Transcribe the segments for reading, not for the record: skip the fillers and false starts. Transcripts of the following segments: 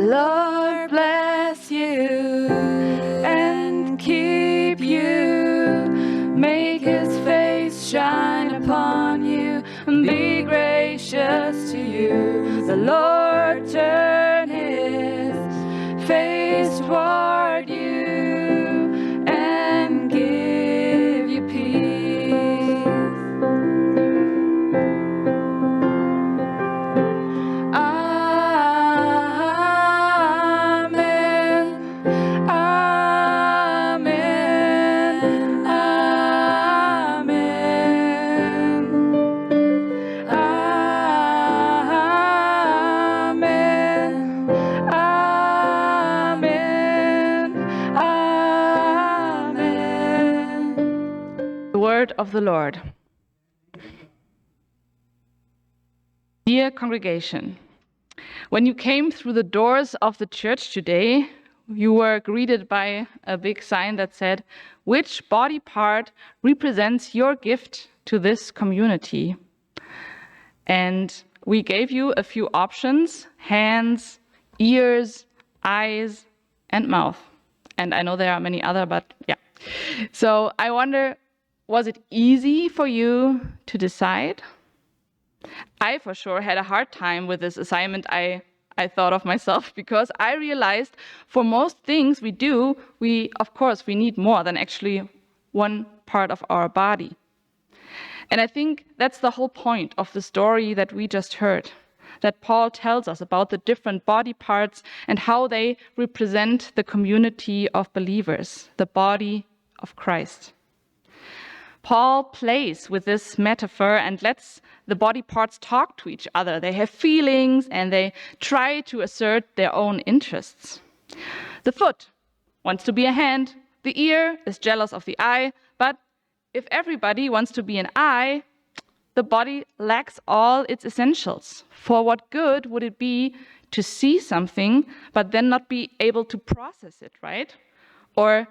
Lord bless you and keep you, make his face shine upon you and be gracious to you. The Lord turn his face toward you and give you peace. Amen. Amen. Amen. Amen. Amen. Amen. The word of the Lord. Dear congregation, when you came through the doors of the church today, you were greeted by a big sign that said, "Which body part represents your gift to this community?" And we gave you a few options: hands, ears, eyes, and mouth. And I know there are many other, but yeah. So I wonder, was it easy for you to decide? I for sure had a hard time with this assignment I thought of myself, because I realized for most things we do, of course we need more than actually one part of our body. And I think that's the whole point of the story that we just heard, that Paul tells us about the different body parts and how they represent the community of believers, the body of Christ. Paul plays with this metaphor and lets the body parts talk to each other. They have feelings and they try to assert their own interests. The foot wants to be a hand, the ear is jealous of the eye, but if everybody wants to be an eye, the body lacks all its essentials. For what good would it be to see something but then not be able to process it, right? Or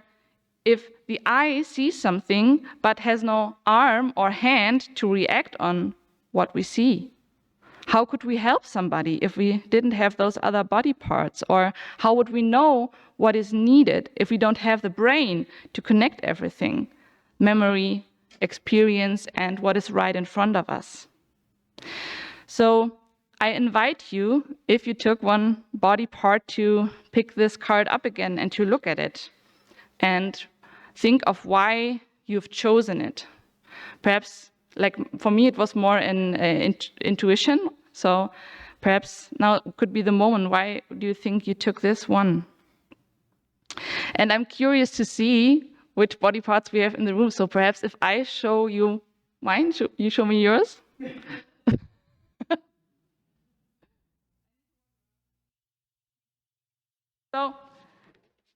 if the eye sees something but has no arm or hand to react on what we see? How could we help somebody if we didn't have those other body parts? Or how would we know what is needed if we don't have the brain to connect everything? Memory, experience, and what is right in front of us. So I invite you, if you took one body part, to pick this card up again and to look at it and think of why you've chosen it. Perhaps, like for me, it was more an intuition. So perhaps now could be the moment. Why do you think you took this one? And I'm curious to see which body parts we have in the room. So perhaps if I show you mine, you show me yours? So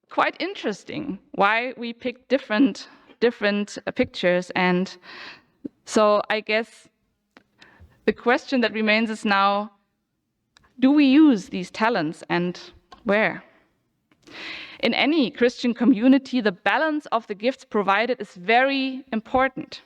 quite interesting why we picked different pictures. And so I guess the question that remains is now, do we use these talents and where? In any Christian community, the balance of the gifts provided is very important.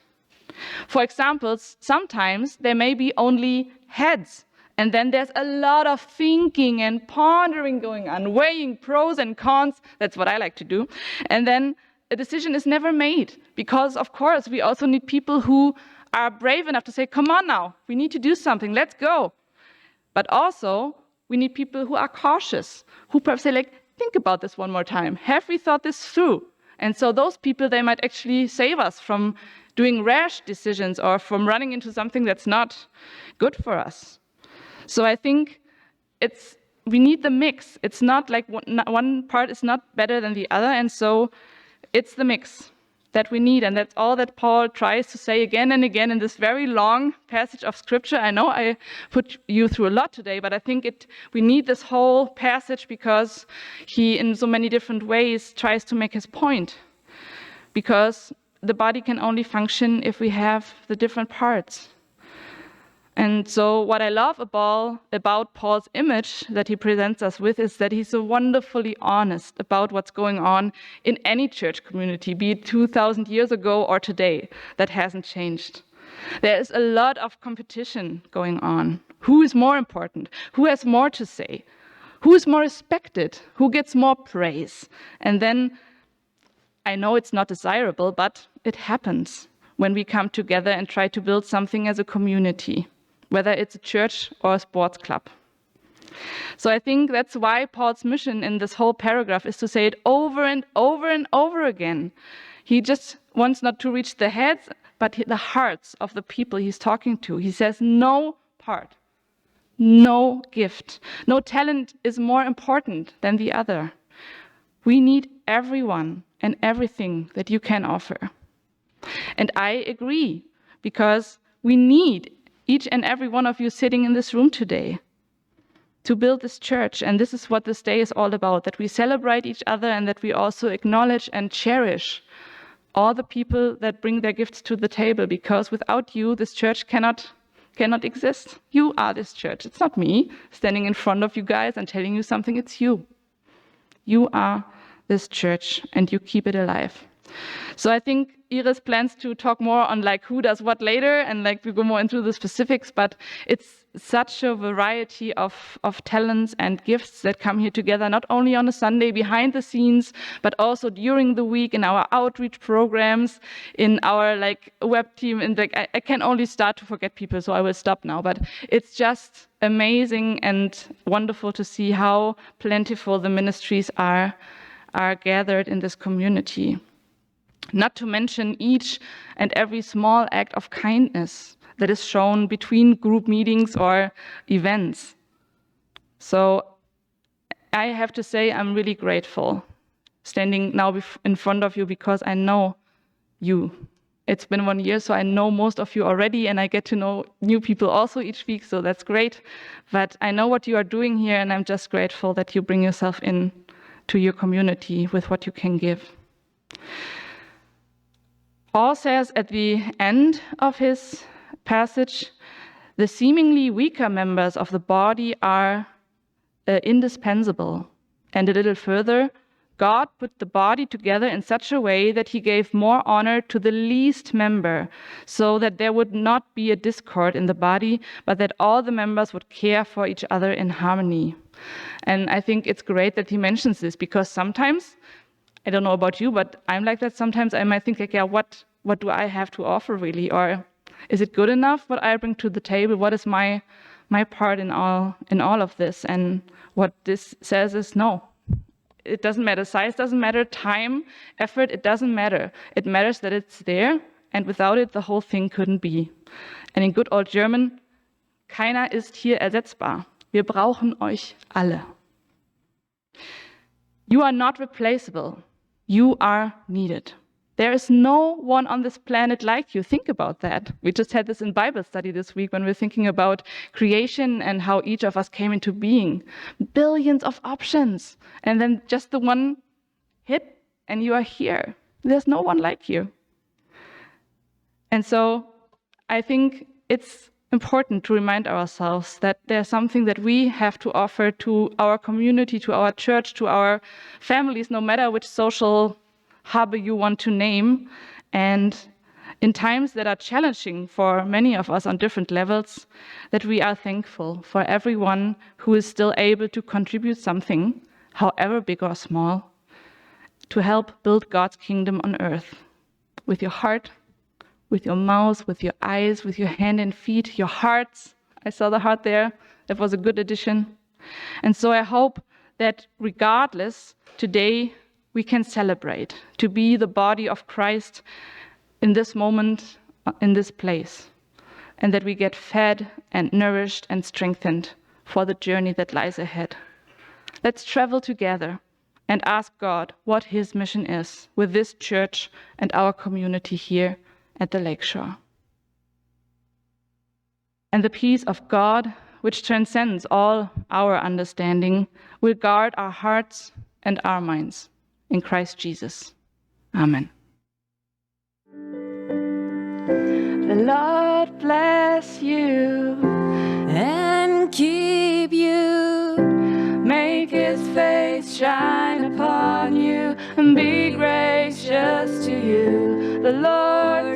For example, sometimes there may be only heads, and then there's a lot of thinking and pondering going on, weighing pros and cons. That's what I like to do. And then a decision is never made, because, of course, we also need people who are brave enough to say, come on now, we need to do something, let's go. But also, we need people who are cautious, who perhaps say, like, think about this one more time. Have we thought this through? And so those people, they might actually save us from doing rash decisions or from running into something that's not good for us. So I think we need the mix. It's not like one part is not better than the other, and so it's the mix that we need, and that's all that Paul tries to say again and again in this very long passage of Scripture. I know I put you through a lot today, but I think we need this whole passage because he, in so many different ways, tries to make his point. Because the body can only function if we have the different parts. And so what I love about Paul's image that he presents us with is that he's so wonderfully honest about what's going on in any church community, be it 2,000 years ago or today. That hasn't changed. There is a lot of competition going on. Who is more important? Who has more to say? Who's more respected? Who gets more praise? And then, I know it's not desirable, but it happens when we come together and try to build something as a community, whether it's a church or a sports club. So I think that's why Paul's mission in this whole paragraph is to say it over and over and over again. He just wants not to reach the heads, but the hearts of the people he's talking to. He says no part, no gift, no talent is more important than the other. We need everyone and everything that you can offer. And I agree, because we need each and every one of you sitting in this room today to build this church. And this is what this day is all about, that we celebrate each other and that we also acknowledge and cherish all the people that bring their gifts to the table, because without you, this church cannot exist. You are this church. It's not me standing in front of you guys and telling you something, it's you. You are this church and you keep it alive. So I think Iris plans to talk more on like who does what later, and like we go more into the specifics, but it's such a variety of talents and gifts that come here together, not only on a Sunday behind the scenes, but also during the week in our outreach programs, in our like web team. And like I can only start to forget people, so I will stop now. But it's just amazing and wonderful to see how plentiful the ministries are gathered in this community. Not to mention each and every small act of kindness that is shown between group meetings or events. So I have to say I'm really grateful standing now in front of you, because I know you. It's been 1 year, so I know most of you already, and I get to know new people also each week, so that's great. But I know what you are doing here, and I'm just grateful that you bring yourself in to your community with what you can give. Paul says at the end of his passage, the seemingly weaker members of the body are indispensable. And a little further, God put the body together in such a way that he gave more honor to the least member, so that there would not be a discord in the body, but that all the members would care for each other in harmony. And I think it's great that he mentions this, because sometimes, I don't know about you, but I'm like that. Sometimes I might think like, yeah, what do I have to offer really? Or is it good enough what I bring to the table? What is my part in all of this? And what this says is no. It doesn't matter. Size doesn't matter. Time, effort, it doesn't matter. It matters that it's there, and without it, the whole thing couldn't be. And in good old German, keiner ist hier ersetzbar. Wir brauchen euch alle. You are not replaceable. You are needed. There is no one on this planet like you. Think about that. We just had this in Bible study this week when we were thinking about creation and how each of us came into being. Billions of options. And then just the one hit and you are here. There's no one like you. And so I think it's important to remind ourselves that there's something that we have to offer to our community, to our church, to our families, no matter which social hub you want to name. And in times that are challenging for many of us on different levels, that we are thankful for everyone who is still able to contribute something, however big or small, to help build God's kingdom on earth. With your heart, with your mouth, with your eyes, with your hand and feet, your hearts. I saw the heart there. That was a good addition. And so I hope that regardless, today we can celebrate to be the body of Christ in this moment, in this place, and that we get fed and nourished and strengthened for the journey that lies ahead. Let's travel together and ask God what his mission is with this church and our community here at the Lakeshore. And the peace of God, which transcends all our understanding, will guard our hearts and our minds in Christ Jesus. Amen. The Lord bless you and keep you. Make his face shine upon you and be gracious to you. The Lord